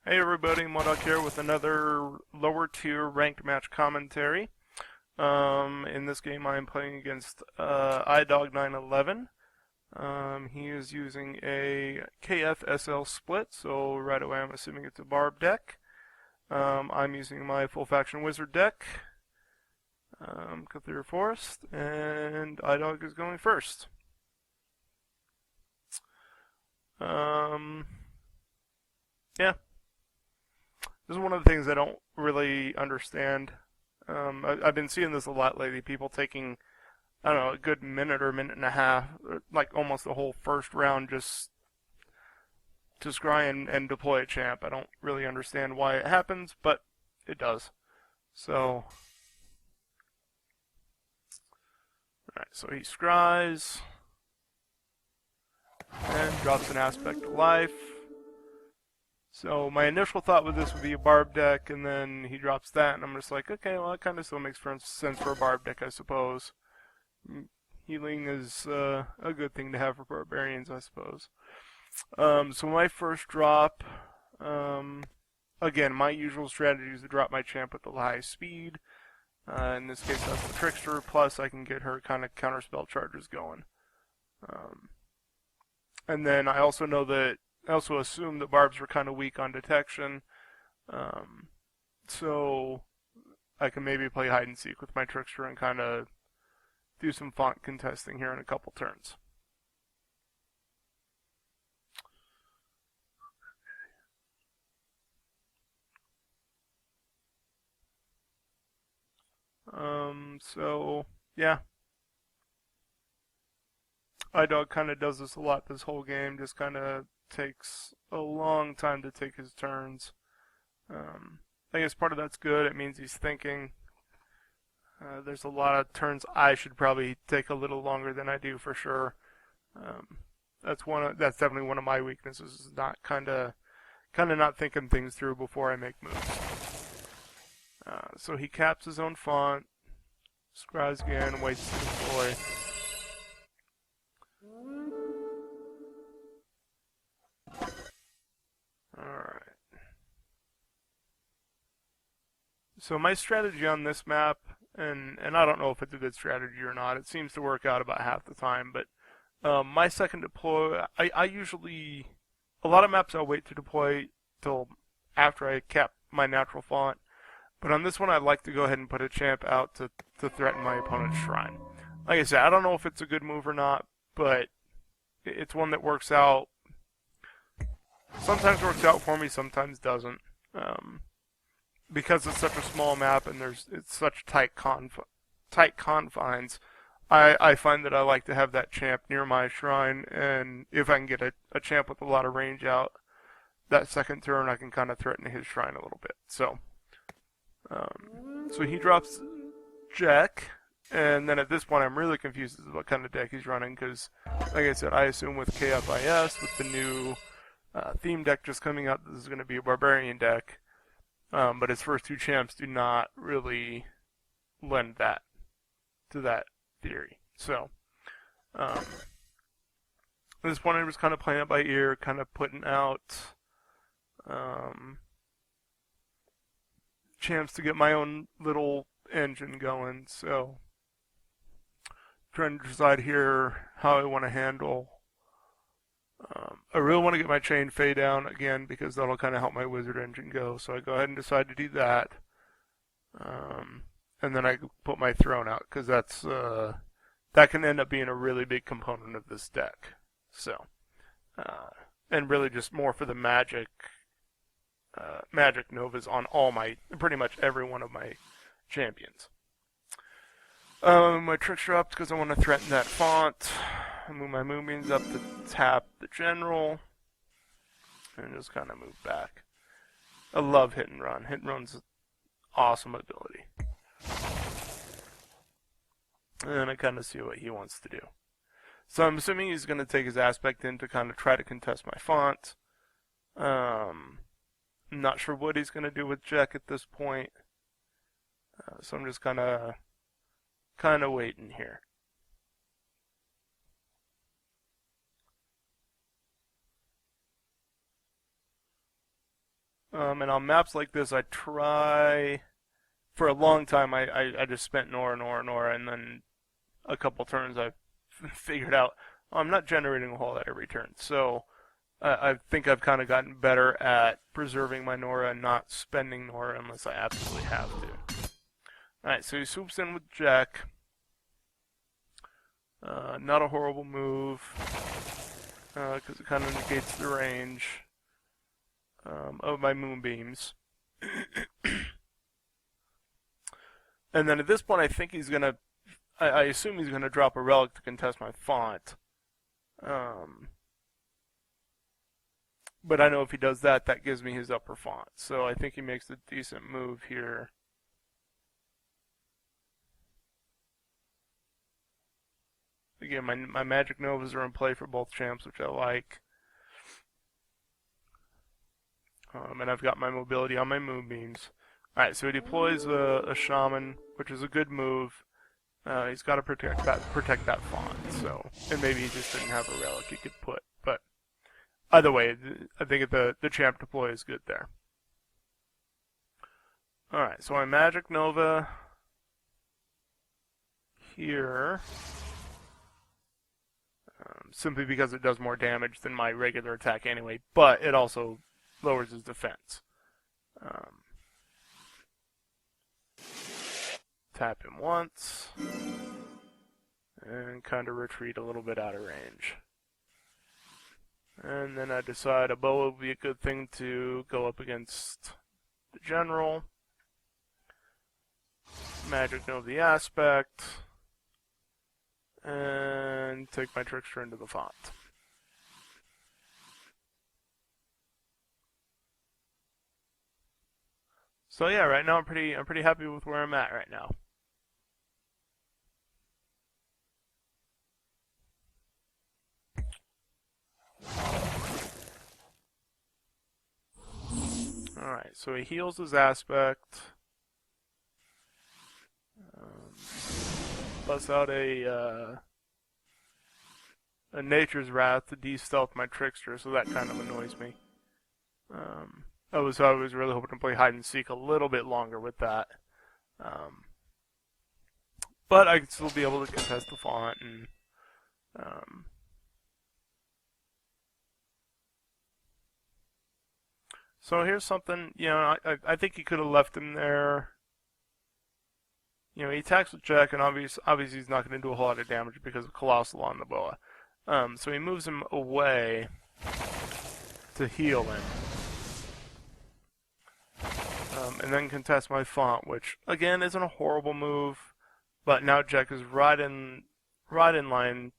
Hey everybody, Modoch here with another lower tier ranked match commentary. In this game I am playing against idog911. He is using a KFSL split, so right away I'm assuming it's a barb deck. I'm using my full faction wizard deck, Cthulhu Forest, and idog is going first. Yeah. This is one of the things I don't really understand. I've been seeing this a lot lately. People taking, I don't know, a good minute or minute and a half, like almost the whole first round, just to scry and deploy a champ. I don't really understand why it happens, but it does. So, alright, so he scries and drops an aspect of life. So my initial thought with this would be a barb deck, and then he drops that, and I'm just like, okay, well, that kind of still makes sense for a barb deck, I suppose. Healing is a good thing to have for barbarians, I suppose. So my first drop, again, my usual strategy is to drop my champ with the highest speed. In this case, that's the Trickster, plus I can get her kind of counterspell charges going. And then I also know that I also assumed that barbs were kind of weak on detection, so I can maybe play hide and seek with my trickster and kind of do some font contesting here in a couple turns. So yeah, idog kind of does this a lot this whole game, just kind of takes a long time to take his turns. I guess part of that's good. It means he's thinking. There's a lot of turns I should probably take a little longer than I do for sure. That's definitely one of my weaknesses. Is not kind of not thinking things through before I make moves. So he caps his own font, scries again, waits to deploy. Alright. So my strategy on this map, and I don't know if it's a good strategy or not, it seems to work out about half the time, but my second deploy, I usually, a lot of maps I'll wait to deploy till after I cap my natural font, but on this one I'd like to go ahead and put a champ out to threaten my opponent's shrine. Like I said, I don't know if it's a good move or not, but it's one that works out. Sometimes works out for me, sometimes doesn't. Because it's such a small map and it's such tight confines, I find that I like to have that champ near my shrine, and if I can get a champ with a lot of range out, that second turn I can kind of threaten his shrine a little bit. So he drops Jack, and then at this point I'm really confused as to what kind of deck he's running, because, like I said, I assume with KFIS, with the new theme deck just coming out, this is going to be a barbarian deck. But his first two champs do not really lend that to that theory. So, at this point I was kind of playing it by ear, kind of putting out champs to get my own little engine going. So, trying to decide here how I want to handle. I really want to get my chain fade down again because that'll kind of help my wizard engine go. So I go ahead and decide to do that. And then I put my throne out because that can end up being a really big component of this deck. So, and really just more for the magic novas on pretty much every one of my champions. My trickster up because I want to threaten that font. I move my moonbeams up to tap the general, and just kind of move back. I love hit and run. Hit and run's an awesome ability. And I kind of see what he wants to do. So I'm assuming he's going to take his aspect in to kind of try to contest my font. I'm not sure what he's going to do with Jack at this point. So I'm just kind of waiting here. And on maps like this, I try, for a long time, I just spent Nora, Nora, Nora, and then a couple turns I figured out I'm not generating a whole lot every turn. So I think I've kind of gotten better at preserving my Nora and not spending Nora unless I absolutely have to. Alright, so he swoops in with Jack. Not a horrible move, because it kind of negates the range of my moonbeams. And then at this point, I think he's gonna. I assume he's gonna drop a relic to contest my font. But I know if he does that, that gives me his upper font. So I think he makes a decent move here. Again, my Magic Novas are in play for both champs, which I like. And I've got my mobility on my moonbeams. Alright, so he deploys a shaman, which is a good move. He's got to protect that font, so, and maybe he just didn't have a relic he could put, but either way, I think the champ deploy is good there. Alright, so my Magic Nova here, simply because it does more damage than my regular attack anyway, but it also lowers his defense. Tap him once, and kind of retreat a little bit out of range. And then I decide a bow would be a good thing to go up against the general. Magic Nova the aspect, and take my trickster into the font. So yeah, right now I'm pretty happy with where I'm at right now. Alright, so he heals his aspect. Busts out a Nature's Wrath to de-stealth my trickster, so that kind of annoys me. I was really hoping to play hide and seek a little bit longer with that. But I could still be able to contest the font and so here's something, I think he could have left him there. He attacks with Jack, and obviously he's not going to do a whole lot of damage because of Colossal on the boa. So he moves him away to heal him. And then contest my font, which, again, isn't a horrible move. But now Jack is right in line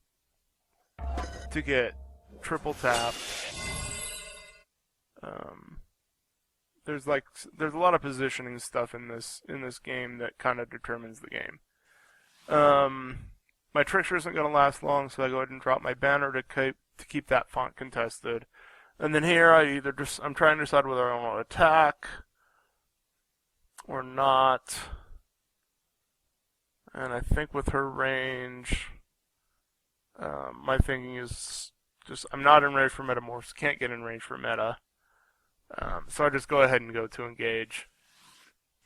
to get triple tapped. There's a lot of positioning stuff in this game that kind of determines the game. My trickster isn't going to last long, so I go ahead and drop my banner to keep that font contested. And then here I'm trying to decide whether I want to attack or not. And I think with her range, my thinking is just I'm not in range for Metamorphs, can't get in range for Meta. So I just go ahead and go to engage,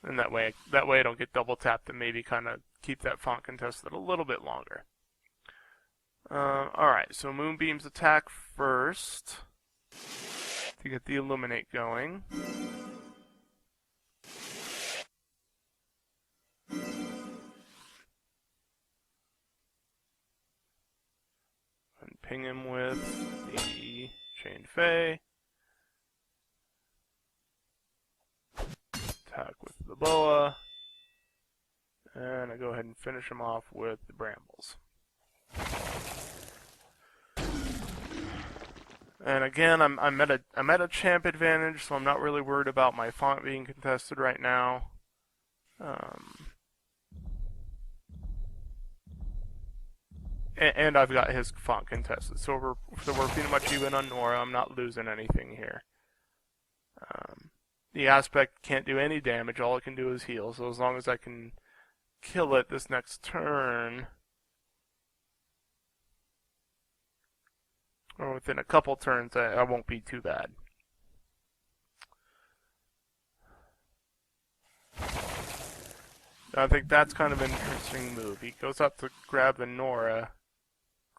and that way I don't get double tapped and maybe kind of keep that font contested a little bit longer. Alright, so Moonbeam's attack first to get the Illuminate going. And ping him with the Chain Fey. Attack with the boa, and I go ahead and finish him off with the brambles. And again, I'm at a champ advantage, so I'm not really worried about my font being contested right now. And I've got his font contested, so we're pretty much even on Nora. I'm not losing anything here. The aspect can't do any damage, all it can do is heal, so as long as I can kill it this next turn, or within a couple turns, I won't be too bad. I think that's kind of an interesting move. He goes up to grab the Nora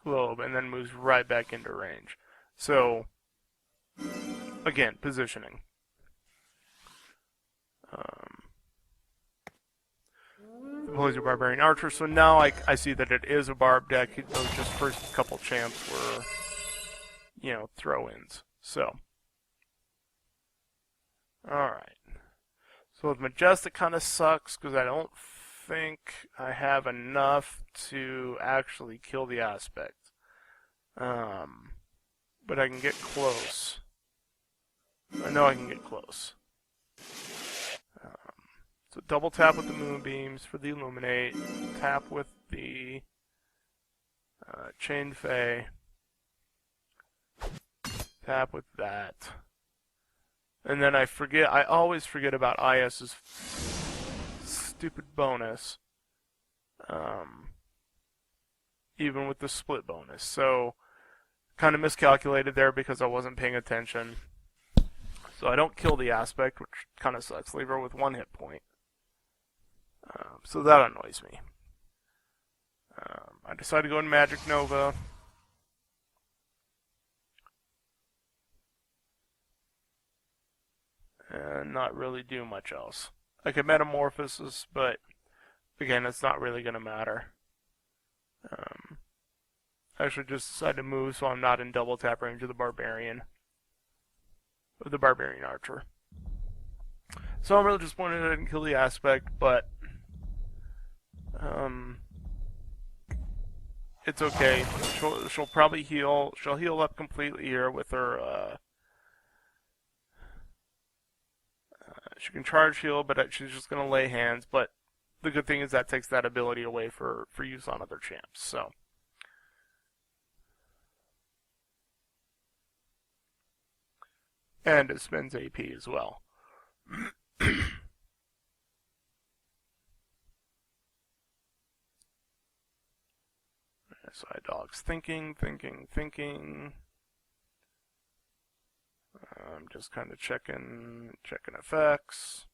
globe and then moves right back into range. So, again, positioning. Deploys a Barbarian Archer, so now I see that it is a Barb deck. Those just first couple champs were, you know, throw-ins. So, alright. So with Majestic kind of sucks because I don't think I have enough to actually kill the Aspect. But I can get close. I know I can get close. So double tap with the Moonbeams for the Illuminate. Tap with the Chain Fey. Tap with that. And then I always forget about IS's stupid bonus. Even with the split bonus. So, kind of miscalculated there because I wasn't paying attention. So I don't kill the Aspect, which kind of sucks. Leave her with 1 hit point. So that annoys me. I decided to go in Magic Nova. And not really do much else. I could Metamorphosis, but again, it's not really going to matter. I actually just decided to move so I'm not in double tap range of the Barbarian. Of the Barbarian Archer. So I'm really disappointed I didn't kill the Aspect, but it's okay. She'll probably heal. She'll heal up completely here with her. She can charge heal, but she's just gonna lay hands. But the good thing is that takes that ability away for use on other champs. So. And it spends AP as well. So idog's thinking. I'm just kind of checking effects.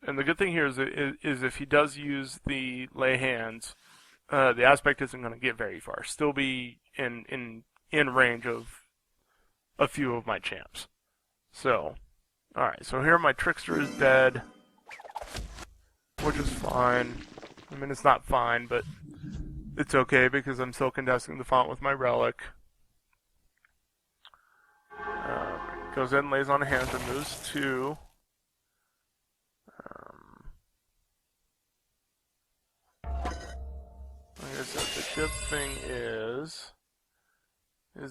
And the good thing here is if he does use the lay hands, the Aspect isn't going to get very far. Still be in range of a few of my champs. So, alright, so here my Trickster is dead, which is fine. I mean, it's not fine, but it's okay because I'm still contesting the font with my Relic. Goes in, lays on a hand, and moves 2. Like I said, the good thing is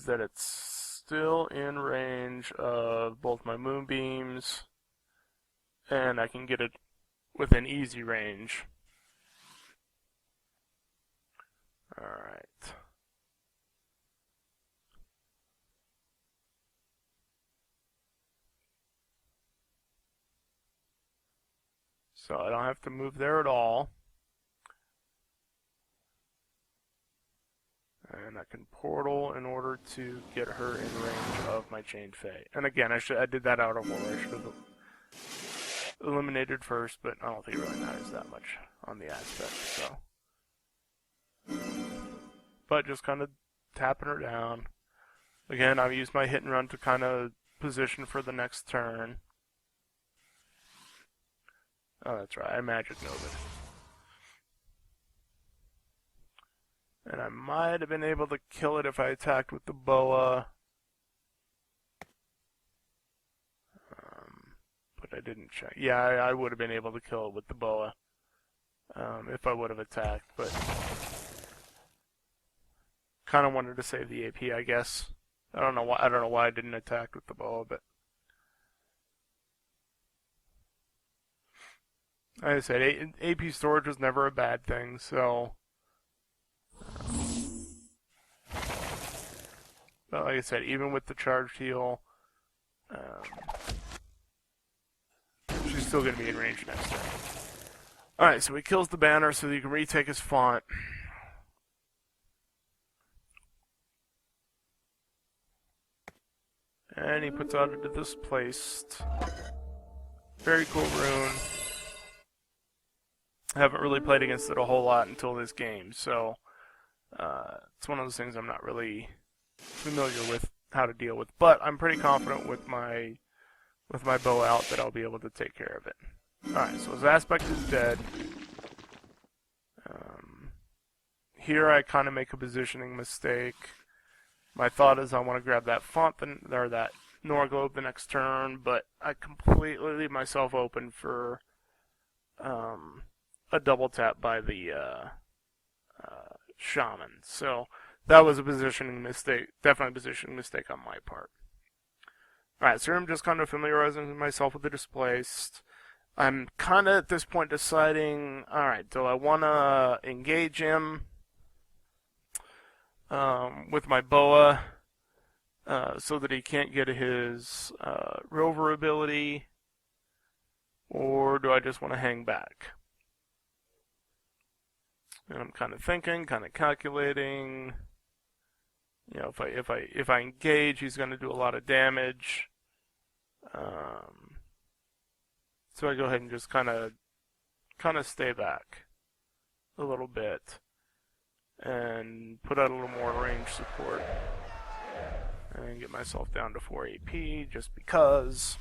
that it's still in range of both my Moonbeams, and I can get it within easy range. Alright. So I don't have to move there at all. And I can portal in order to get her in range of my Chained Fey. And again, I did that out of order. I should have eliminated first, but I don't think it really matters that much on the Aspect, so. But just kind of tapping her down. Again, I've used my hit and run to kind of position for the next turn. Oh, that's right, I Magic Nova. And I might have been able to kill it if I attacked with the boa. But I didn't check. Yeah, I would have been able to kill it with the boa. If I would have attacked, but kind of wanted to save the AP, I guess. I don't know why I didn't attack with the boa, but like I said, AP storage was never a bad thing, so. But like I said, even with the charged heal, she's still going to be in range next turn. Alright, so he kills the banner so that you can retake his font. And he puts out a displaced. Very cool rune. I haven't really played against it a whole lot until this game, so it's one of those things I'm not really familiar with how to deal with. But I'm pretty confident with my bow out that I'll be able to take care of it. Alright, so his aspect is dead. Here I kind of make a positioning mistake. My thought is I want to grab that font, or that Nora globe the next turn, but I completely leave myself open for a double tap by the shaman. So that was a positioning mistake, definitely a positioning mistake on my part. Alright, so I'm just kind of familiarizing myself with the displaced. I'm kind of at this point deciding, alright, do I want to engage him with my boa so that he can't get his rover ability, or do I just want to hang back? And I'm kind of thinking, kind of calculating. You know, if I engage, he's going to do a lot of damage. So I go ahead and just kind of stay back a little bit and put out a little more range support and get myself down to 4 AP just because.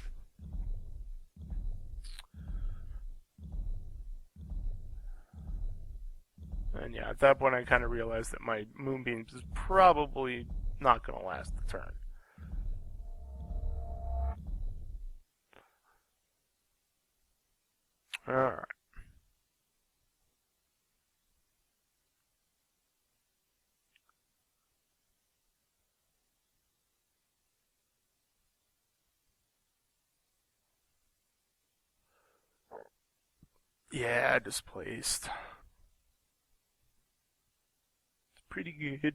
And yeah, at that point I kind of realized that my moonbeams is probably not going to last the turn. Alright. Yeah, displaced. It's pretty good.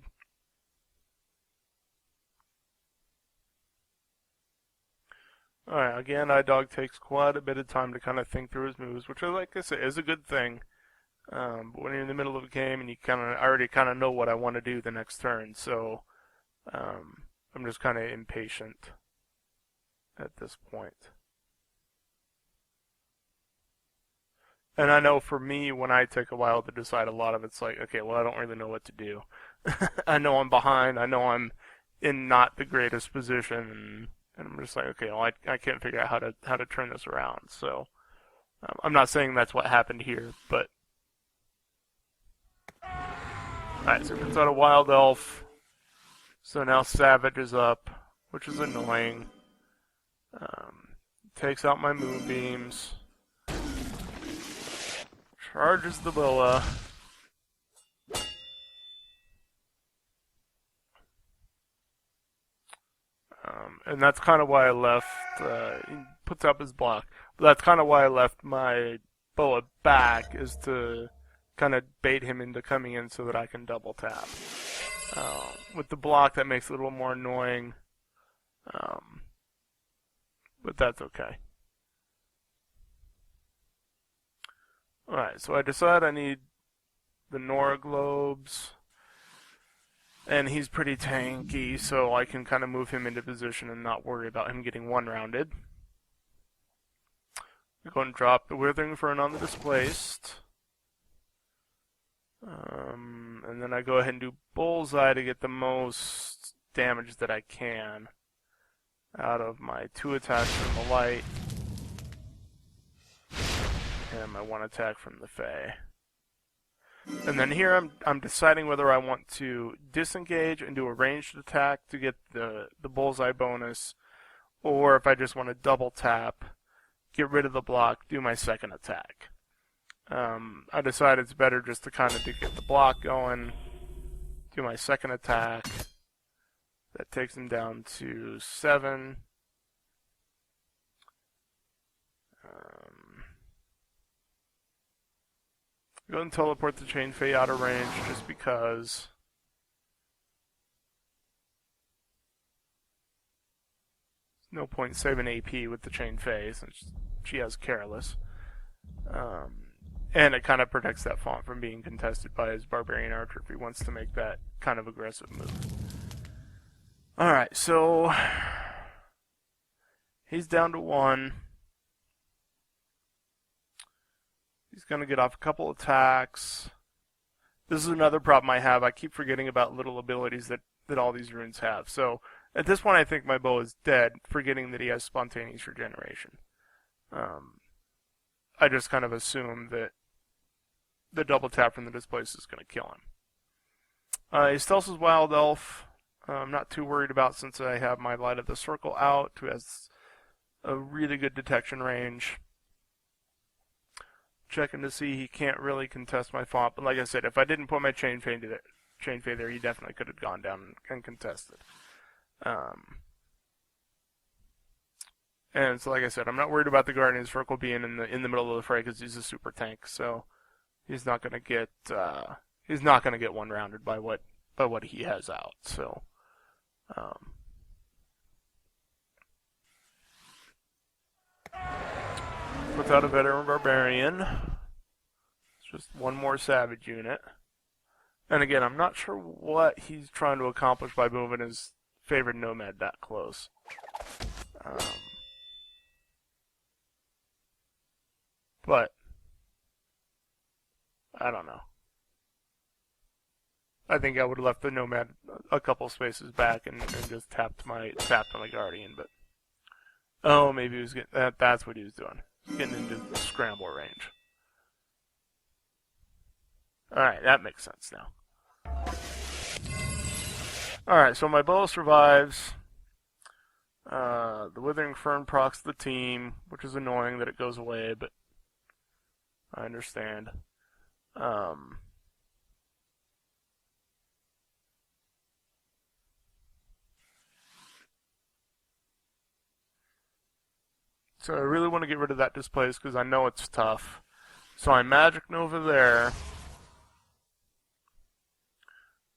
Alright, again, idog takes quite a bit of time to kind of think through his moves, which, like I said, is a good thing. But when you're in the middle of a game and I already kind of know what I want to do the next turn, so I'm just kind of impatient at this point. And I know for me, when I take a while to decide, a lot of it's like, okay, well, I don't really know what to do. I know I'm behind. I know I'm in not the greatest position, and I'm just like, okay, well, I can't figure out how to turn this around. So I'm not saying that's what happened here, but alright, so it puts out a wild elf. So now Savage is up, which is annoying. Takes out my moonbeams. Charges the boa. And that's kind of why I left, he puts up his block, but that's kind of why I left my boa back, is to kind of bait him into coming in so that I can double tap. With the block, that makes it a little more annoying, but that's okay. Alright, so I decide I need the Nora globes. And he's pretty tanky, so I can kind of move him into position and not worry about him getting one-rounded. I'm going to drop the Withering Fern on the displaced. And then I go ahead and do Bullseye to get the most damage that I can out of my 2 attacks from the light and my 1 attack from the Fae. And then here I'm deciding whether I want to disengage and do a ranged attack to get the bullseye bonus, or if I just want to double tap, get rid of the block, do my second attack. I decided it's better just to kind of get the block going, do my second attack. That takes him down to 7. Go and teleport the Chain Fae out of range just because. There's no point saving AP with the Chain Fae since she has Careless. And it kind of protects that font from being contested by his Barbarian Archer if he wants to make that kind of aggressive move. Alright, so He's down to 1. He's going to get off a couple attacks. This is another problem I have. I keep forgetting about little abilities that all these runes have. So at this point, I think my bow is dead, forgetting that he has spontaneous regeneration. I just kind of assume that the double tap from the displace is going to kill him. He stealths his wild elf. I'm not too worried about since I have my Light of the Circle out, who has a really good detection range. Checking to see he can't really contest my font, but like I said, if I didn't put my chain fade there, he definitely could have gone down and contested. And so, like I said, I'm not worried about the Guardian Circle being in the middle of the fray because he's a super tank, so he's not going to get one rounded by what he has out. So. Without a veteran barbarian, it's just one more savage unit. And again, I'm not sure what he's trying to accomplish by moving his favorite nomad that close. But I don't know. I think I would have left the nomad a couple spaces back and just tapped on the Guardian, but oh, maybe he was getting that's what he was doing. Getting into the scramble range. Alright, that makes sense now. Alright, so my bow survives. The Withering Fern procs the team, which is annoying that it goes away, but I understand. So I really want to get rid of that displace because I know it's tough. So I Magic Nova there.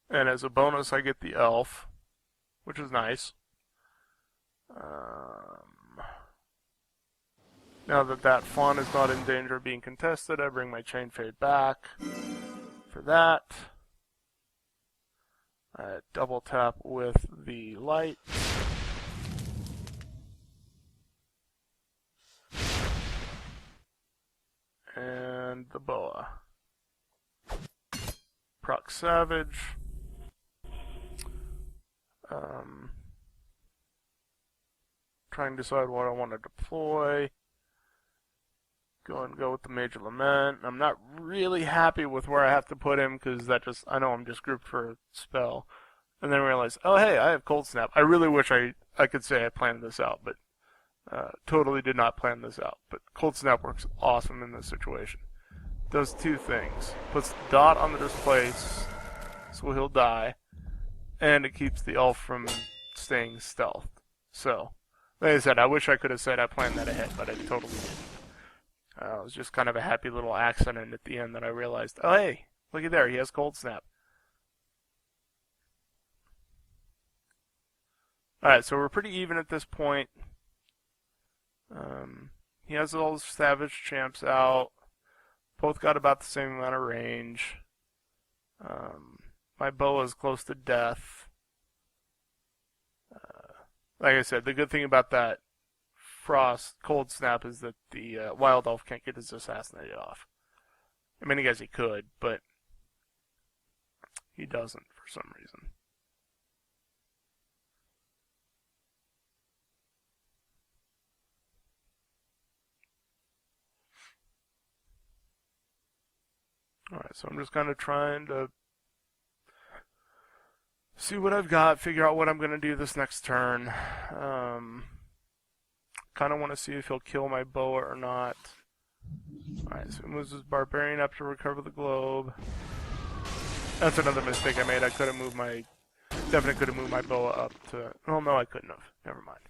And as a bonus I get the elf, which is nice. Now that fawn is not in danger of being contested, I bring my Chain Fade back for that. I double tap with the light. And the boa. Proc Savage. Trying to decide what I want to deploy. Go with the Major Lament. I'm not really happy with where I have to put him because I know I'm just grouped for a spell. And then realize, oh hey, I have Cold Snap. I really wish I could say I planned this out, but totally did not plan this out. But Cold Snap works awesome in this situation. Does two things. Puts the dot on the displace, so he'll die, and it keeps the elf from staying stealth. So, like I said, I wish I could have said I planned that ahead, but I totally didn't. It was just kind of a happy little accident at the end that I realized, oh hey, look at there, he has Cold Snap. Alright, so we're pretty even at this point. He has all his Savage Champs out. Both got about the same amount of range. My bow is close to death. Like I said, the good thing about that Frost Cold Snap is that the Wild Elf can't get his assassinated off. I mean, I guess he could, but he doesn't for some reason. Alright, so I'm just kind of trying to see what I've got, figure out what I'm going to do this next turn. Kind of want to see if he'll kill my boa or not. Alright, so he moves his Barbarian up to recover the globe. That's another mistake I made. I could have moved definitely could have moved my boa up to, oh no, I couldn't have. Never mind.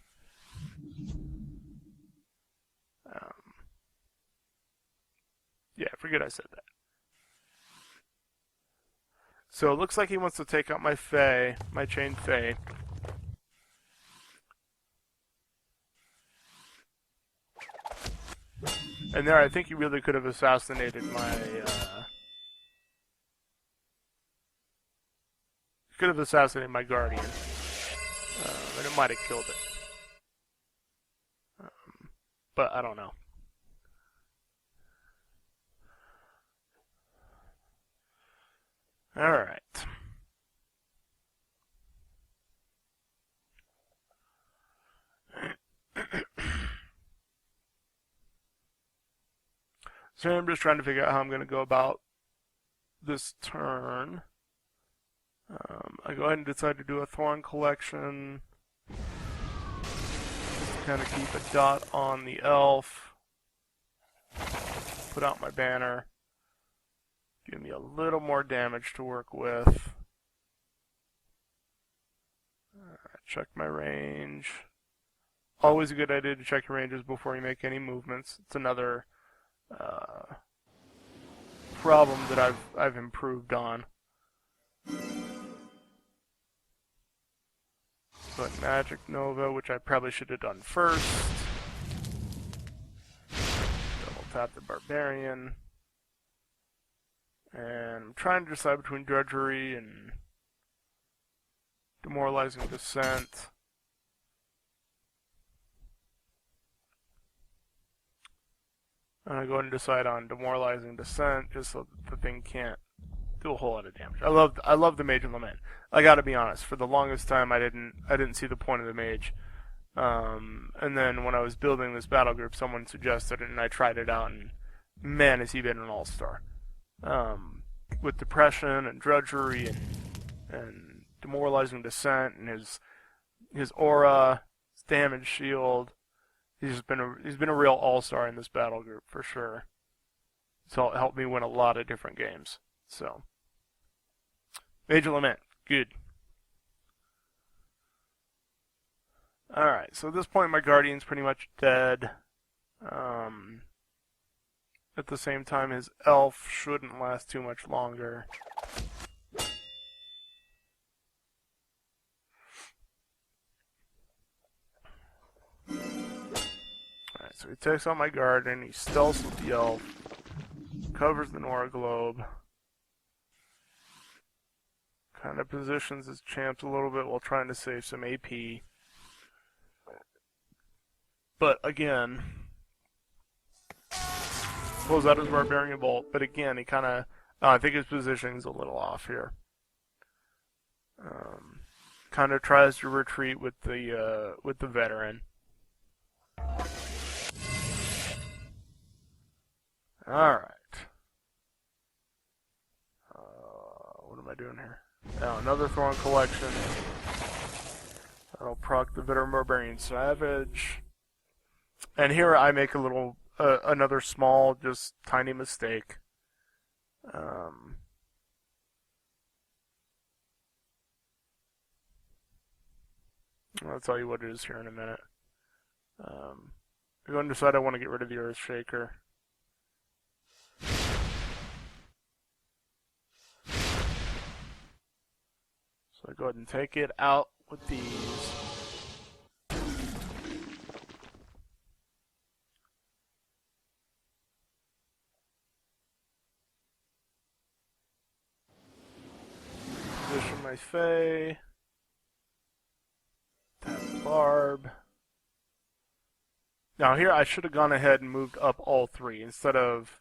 Yeah, forget I said that. So it looks like he wants to take out my Fae, my Chain Fae. And there, I think he really could have assassinated my, Guardian. And it might have killed it. but I don't know. Alright. So I'm just trying to figure out how I'm going to go about this turn. I go ahead and decide to do a Thorn collection. Just to kind of keep a dot on the elf. Put out my banner. Give me a little more damage to work with. Check my range. Always a good idea to check your ranges before you make any movements. It's another problem that I've improved on. But Magic Nova, which I probably should have done first. Double tap the Barbarian. And I'm trying to decide between Drudgery and Demoralizing Descent. And I go ahead and decide on Demoralizing Descent just so that the thing can't do a whole lot of damage. I love the Mage and Lament. I gotta be honest, for the longest time I didn't see the point of the Mage. And then when I was building this battle group, someone suggested it and I tried it out, and man, has he been an all-star. With Depression and Drudgery and Demoralizing Descent and his aura, his damage shield. He's been a real all-star in this battle group for sure. So it helped me win a lot of different games. So Mage of Lament, good. Alright, so at this point my Guardian's pretty much dead. At the same time, his elf shouldn't last too much longer. Alright, so he takes out my Guardian, he stealths with the elf, covers the Nora Globe, kind of positions his champs a little bit while trying to save some AP. But again, pulls out his Barbarian Bolt, but again, he kind of, I think his positioning's a little off here. Kind of tries to retreat with the Veteran. Alright. What am I doing here? Now, another Thorn collection. That'll proc the Veteran Barbarian Savage. And here I make a little, another small, just tiny mistake. I'll tell you what it is here in a minute. I'm going to decide I want to get rid of the Earth Shaker. So I go ahead and take it out with these. Position my Fae. Tap Barb. Now here I should have gone ahead and moved up all three instead of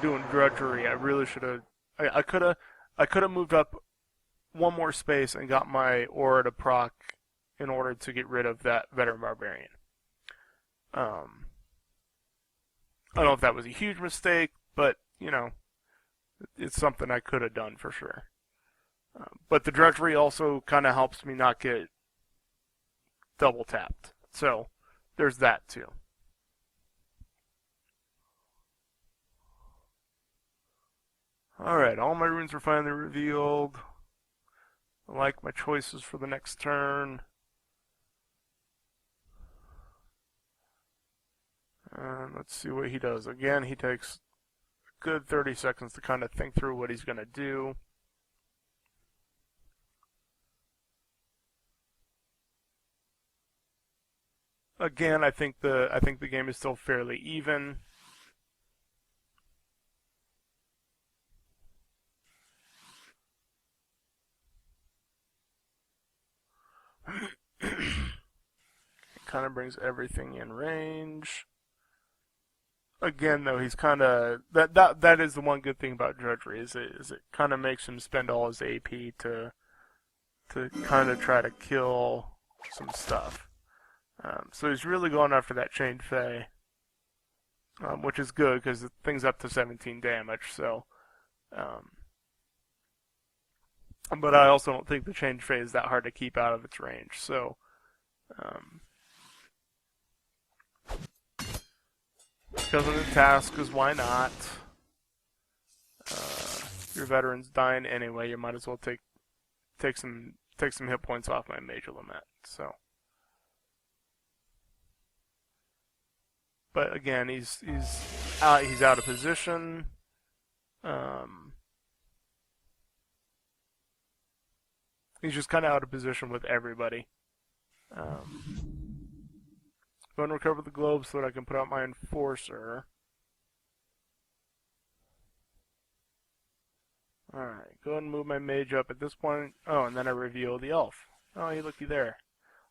doing Drudgery. I really should have. I could have moved up one more space and got my aura to proc in order to get rid of that Veteran Barbarian. I don't know if that was a huge mistake, but you know, it's something I could have done for sure. But the Drudgery also kind of helps me not get double tapped. So there's that too. Alright, all my runes are finally revealed. I like my choices for the next turn. And let's see what he does. Again, he takes a good 30 seconds to kind of think through what he's going to do. Again, I think the game is still fairly even. kind of brings everything in range. Again, though, he's kind of that is the one good thing about Drudgery is it kind of makes him spend all his AP to kind of try to kill some stuff. So he's really going after that Chained Fey, which is good because the thing's up to 17 damage. So, but I also don't think the Chained Fey is that hard to keep out of its range. So. Because of the task, because why not? Your veteran's dying anyway. You might as well take some hit points off my Major Lament. So, but again, he's out of position. He's just kind of out of position with everybody. Go and recover the globe so that I can put out my Enforcer. Alright, go ahead and move my mage up at this point. Oh, and then I reveal the elf. Oh, hey, looky there.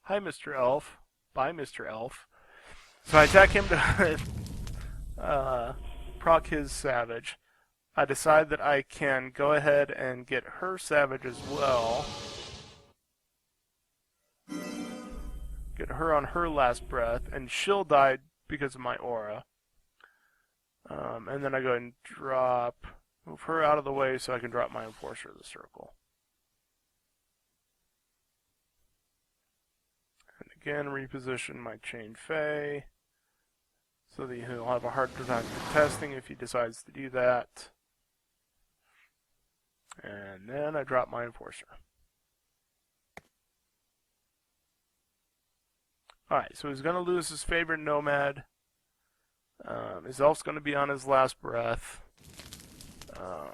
Hi, Mr. Elf. Bye, Mr. Elf. So I attack him to proc his savage. I decide that I can go ahead and get her savage as well. Get her on her last breath, and she'll die because of my aura. And then I go ahead and move her out of the way so I can drop my Enforcer of the Circle. And again, reposition my Chained Fey so that he'll have a hard time contesting if he decides to do that. And then I drop my Enforcer. Alright, so he's going to lose his favorite Nomad. His elf's going to be on his last breath. I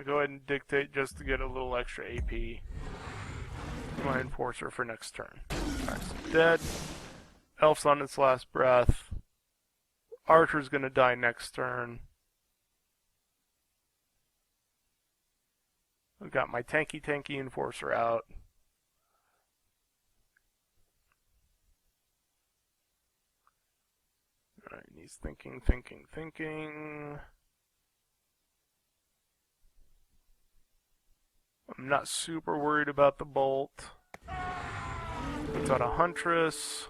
go ahead and dictate just to get a little extra AP. My Enforcer for next turn. Alright, so dead. Elf's on its last breath. Archer's going to die next turn. I've got my tanky Enforcer out. Alright, he's thinking. I'm not super worried about the bolt. Puts out a Huntress.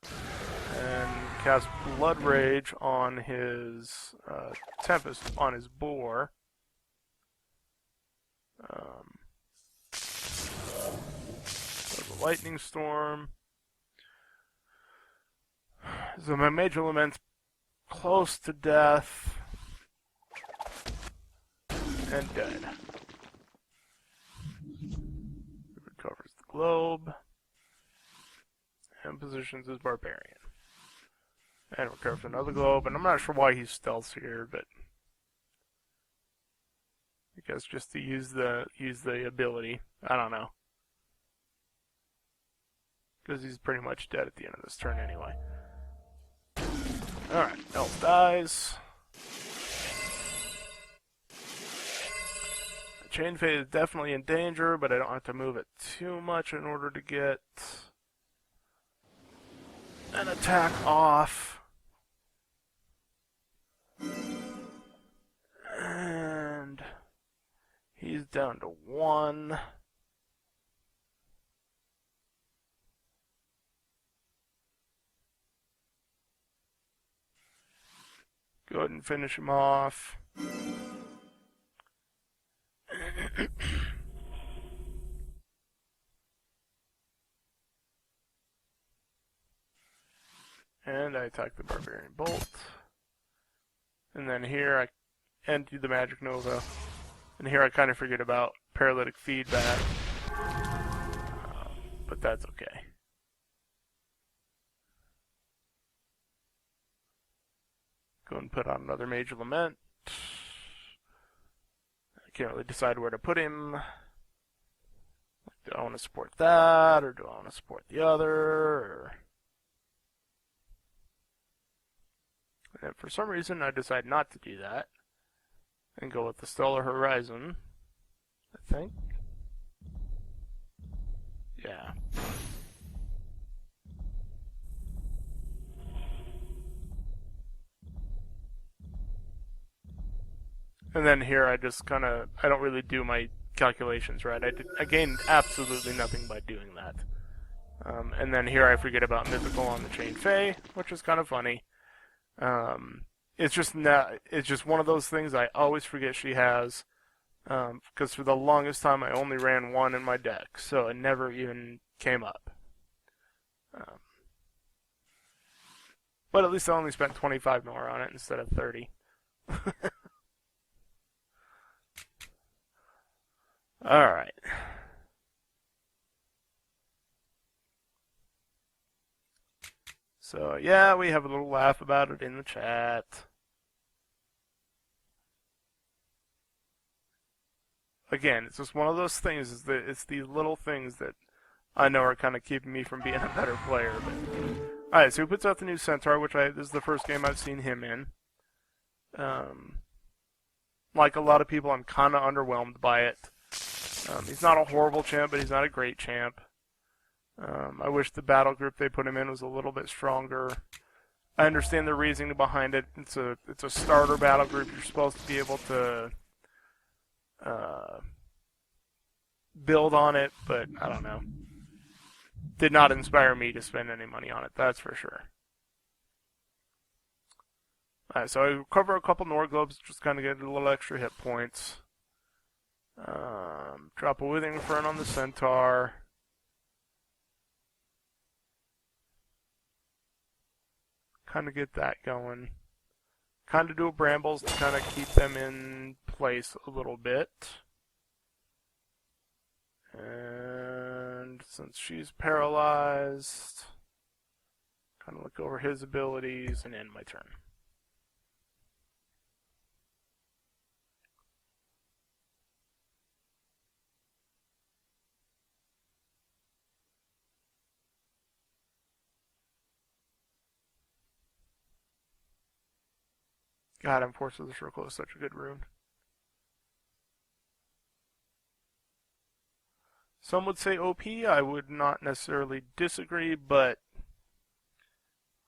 And cast Blood Rage on his Tempest, on his Boar. The Lightning Storm. So my Major Lament's close to death and dead. Recovers the globe and positions his Barbarian. And recovers another globe, and I'm not sure why he stealths here, but I guess just to use the ability. I don't know. Because he's pretty much dead at the end of this turn anyway. Alright, elf dies. Chained Fey is definitely in danger, but I don't have to move it too much in order to get an attack off. And he's down to 1. Go ahead and finish him off. And I attack the Barbarian Bolt. And then here I do the Magic Nova. And here I kind of forget about Paralytic Feedback. But that's okay. Go and put on another Major Lament. I can't really decide where to put him. Do I want to support that, or do I want to support the other? Or... And for some reason, I decide not to do that. And go with the Stellar Horizon, I think. Yeah. And then here I just kind of, I don't really do my calculations right. I gained absolutely nothing by doing that. And then here I forget about Mythical on the Chain Fey, which is kind of funny. It's just one of those things I always forget she has. Because for the longest time I only ran one in my deck, so it never even came up. But at least I only spent 25 more on it instead of 30. Alright. So, yeah, we have a little laugh about it in the chat. Again, it's just one of those things, is that it's these little things that I know are kind of keeping me from being a better player. Alright, so he puts out the new Centaur, which this is the first game I've seen him in. Like a lot of people, I'm kind of underwhelmed by it. He's not a horrible champ, but he's not a great champ. I wish the battle group they put him in was a little bit stronger. I understand the reasoning behind it. It's a starter battle group. You're supposed to be able to build on it, but I don't know. Did not inspire me to spend any money on it, that's for sure. Alright, so I cover a couple Nora globes, just kind of get a little extra hit points. Drop a Withering Fern on the Centaur. Kind of get that going. Kind of do a Brambles to kind of keep them in place a little bit. And since she's paralyzed, kind of look over his abilities and end my turn. God, Force of the Circle is such a good rune. Some would say OP. I would not necessarily disagree, but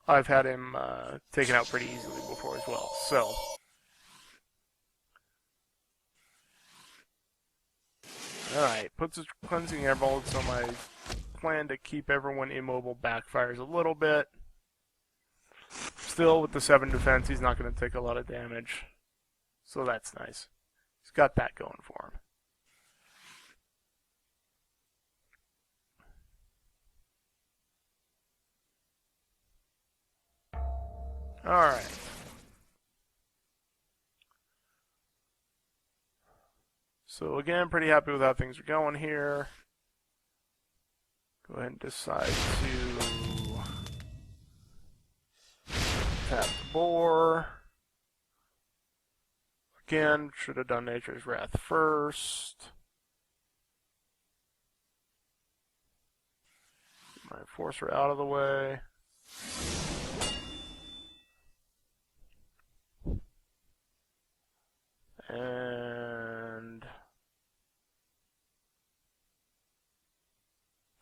I've had him taken out pretty easily before as well. So, alright, puts a Cleansing Emerald, so my plan to keep everyone immobile backfires a little bit. Still, with the 7 defense, he's not going to take a lot of damage. So that's nice. He's got that going for him. Alright. So again, pretty happy with how things are going here. Go ahead and decide to tap the boar. Again, should have done Nature's Wrath first. Get my Enforcer out of the way. And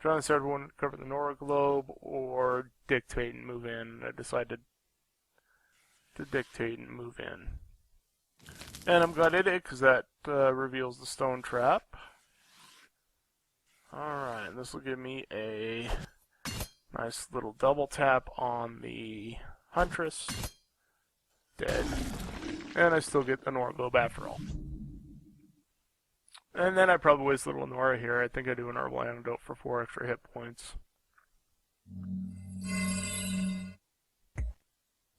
trying to decide if we want to cover the Nora Globe or dictate and move in. I decided to dictate and move in. And I'm glad I did, because that reveals the Stone Trap. Alright, this will give me a nice little double tap on the Huntress. Dead. And I still get the Nora Globe after all. And then I probably waste a little Nora here. I think I do an Herbal Antidote for 4 extra hit points.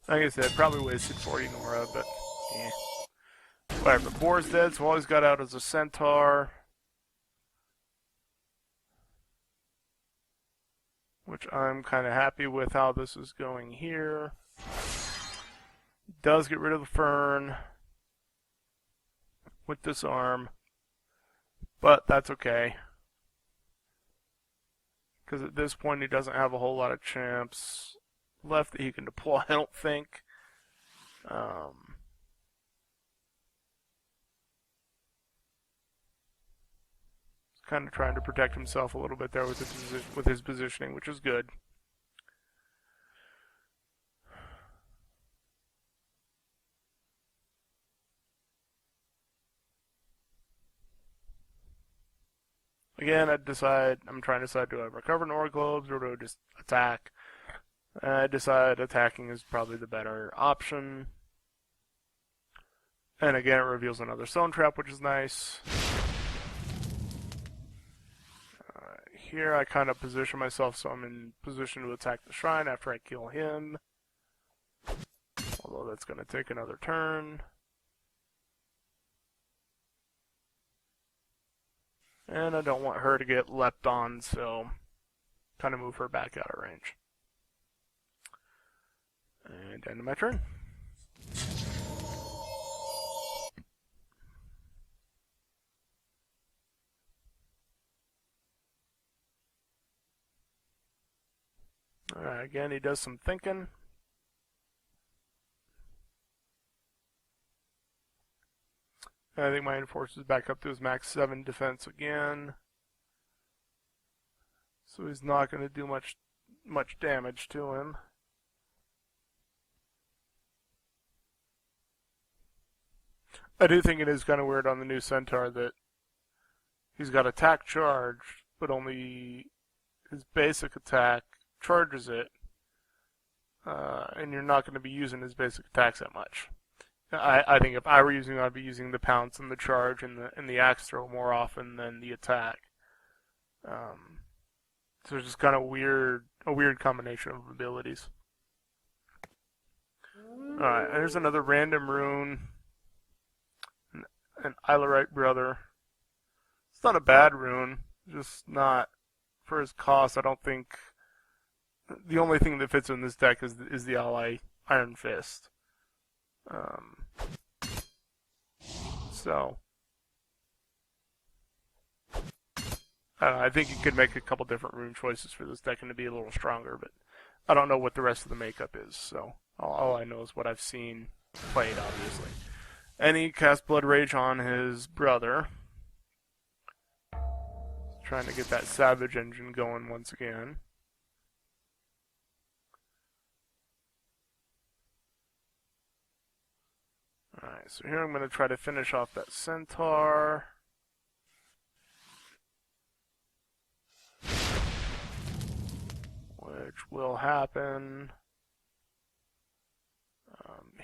Like I said, probably wasted 40 Nora, but yeah. Whatever. Boar's dead, so all he's got out is a Centaur. Which I'm kind of happy with how this is going here. Does get rid of the Fern with Disarm, but that's okay. Because at this point he doesn't have a whole lot of champs left that he can deploy, I don't think. It's kind of trying to protect himself a little bit there with his positioning, which is good. Again, I'm trying to decide, do I recover Nora globes or do I just attack? I decide attacking is probably the better option. And again, it reveals another stone trap, which is nice. Here I kind of position myself so I'm in position to attack the shrine after I kill him. Although that's going to take another turn. And I don't want her to get leapt on, so kind of move her back out of range. And end of my turn. Alright, again, he does some thinking. I think my Enforcer's back up to his max 7 defense again. So he's not going to do much damage to him. I do think it is kind of weird on the new Centaur that he's got attack charge, but only his basic attack charges it. And you're not going to be using his basic attacks that much. I think if I were using, I'd be using the pounce and the charge and the axe throw more often than the attack. So it's just kind of a weird combination of abilities. Alright, there's another random rune. An Ilarite brother. It's not a bad rune, just not for his cost. I don't think the only thing that fits in this deck is the ally Iron Fist. So I think you could make a couple different rune choices for this deck and to be a little stronger, but I don't know what the rest of the makeup is, so all I know is what I've seen played, obviously. And he casts Blood Rage on his brother. Trying to get that Savage engine going once again. Alright, so here I'm going to try to finish off that Centaur. Which will happen.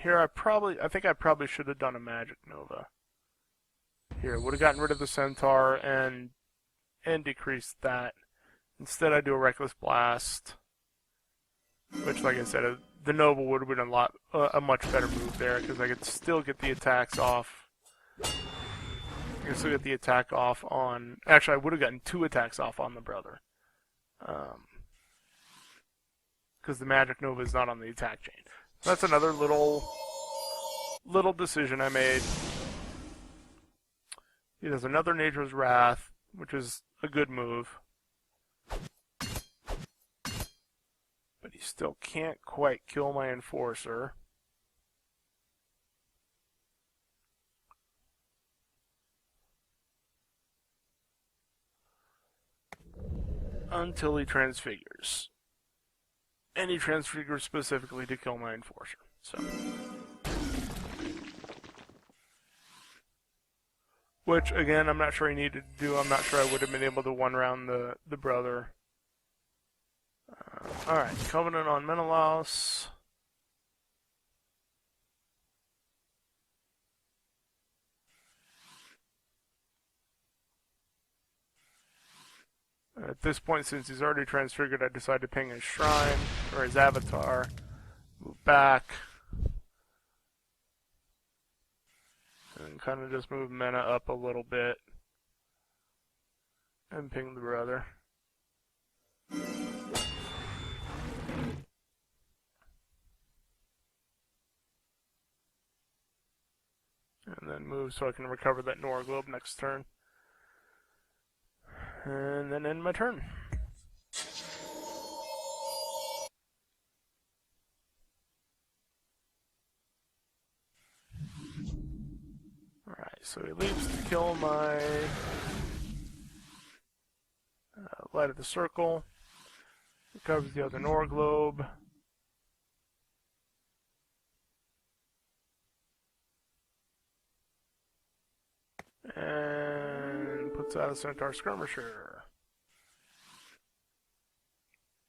Here I think I probably should have done a Magic Nova. Here, would have gotten rid of the Centaur and decreased that. Instead I do a Reckless Blast. Which, like I said, the Nova would have been a much better move there, because I could still get the attacks off. I could still get the attack off on... Actually, I would have gotten 2 attacks off on the brother. Because the Magic Nova is not on the attack chain. So that's another little decision I made. He does another Nature's Wrath, which is a good move. But he still can't quite kill my Enforcer. Until he transfigures. And he transfigures specifically to kill my Enforcer. So, which, again, I'm not sure he needed to do. I'm not sure I would have been able to one-round the brother. Alright, Covenant on Menelaus. At this point, since he's already transfigured, I decide to ping his shrine, or his avatar. Move back. And kind of just move mana up a little bit. And ping the brother. And then move so I can recover that Nora Globe next turn. And then end my turn. Alright, so he leaves to kill my light of the circle. Recovers the idog globe. And puts out a Centaur skirmisher.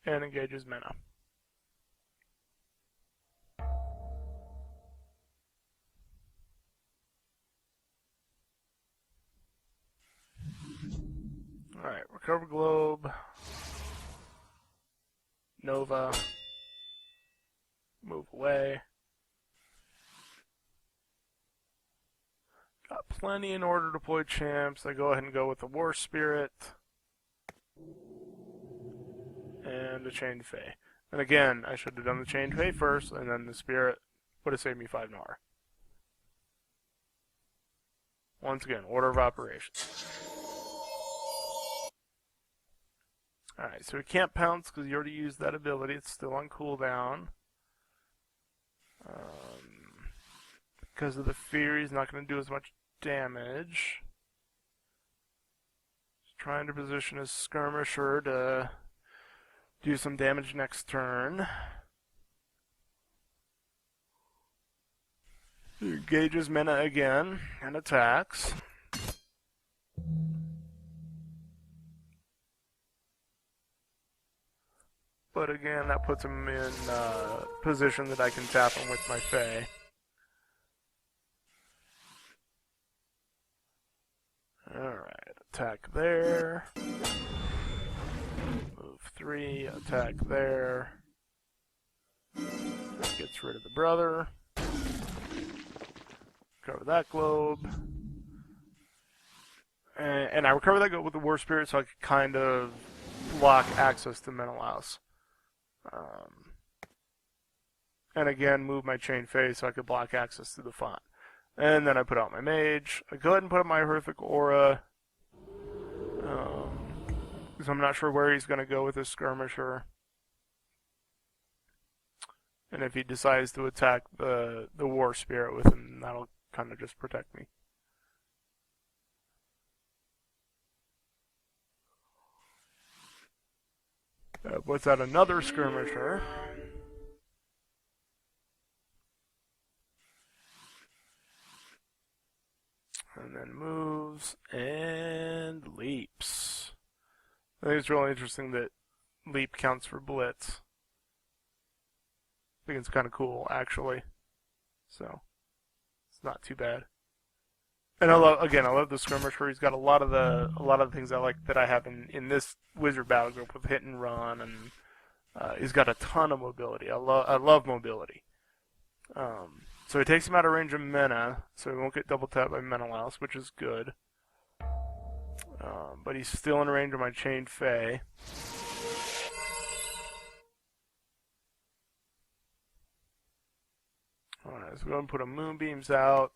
And engages Mena. Alright, recover globe. Nova. Move away. Got plenty in order to deploy champs. I go ahead and go with the War Spirit. And the Chained Fae. And again, I should have done the Chained Fae first, and then the Spirit would have saved me 5 Nara. Once again, order of operations. Alright, so we can't pounce because you already used that ability. It's still on cooldown. Because of the fear, he's not going to do as much damage. He's trying to position his skirmisher to do some damage next turn. He engages Mena again and attacks. But again, that puts him in position that I can tap him with my Fae. Alright, attack there. Move 3, attack there. That gets rid of the brother. Recover that globe. And I recover that globe with the War Spirit so I could kind of block access to Menelaus. And again, move my Chained Fae so I could block access to the font. And then I put out my Mage. I go ahead and put up my Horrific Aura. Because I'm not sure where he's going to go with his Skirmisher. And if he decides to attack the War Spirit with him, that'll kind of just protect me. Puts out another Skirmisher. And then moves and leaps. I think it's really interesting that leap counts for blitz. I think it's kind of cool, actually. So, it's not too bad. And I love the skirmisher. He's got a lot of the things I like that I have in this wizard battle group with hit and run, and he's got a ton of mobility. I love mobility. So he takes him out of range of Mena, so he won't get double tapped by Menelaus, which is good. But he's still in range of my Chained Fae. Alright, so we're going to put a Moonbeams out.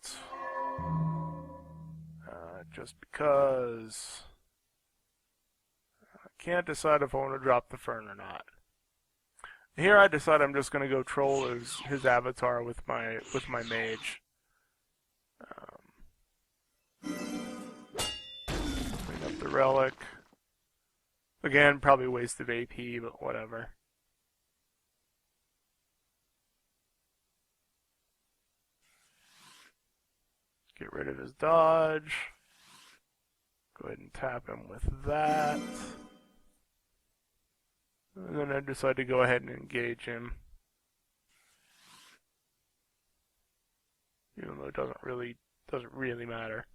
Just because I can't decide if I want to drop the Fern or not. Here I decide I'm just going to go troll his avatar with my Mage. Bring up the Relic. Again, probably waste of AP, but whatever. Get rid of his dodge. Go ahead and tap him with that. And then I decide to go ahead and engage him. Even though it doesn't really matter.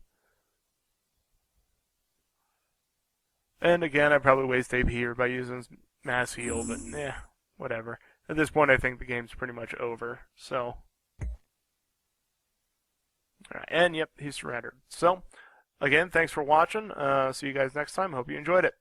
And again, I probably waste AP here by using Mass Heal, but whatever. At this point, I think the game's pretty much over, so. Alright, and yep, he's surrendered. So, again, thanks for watching. See you guys next time. Hope you enjoyed it.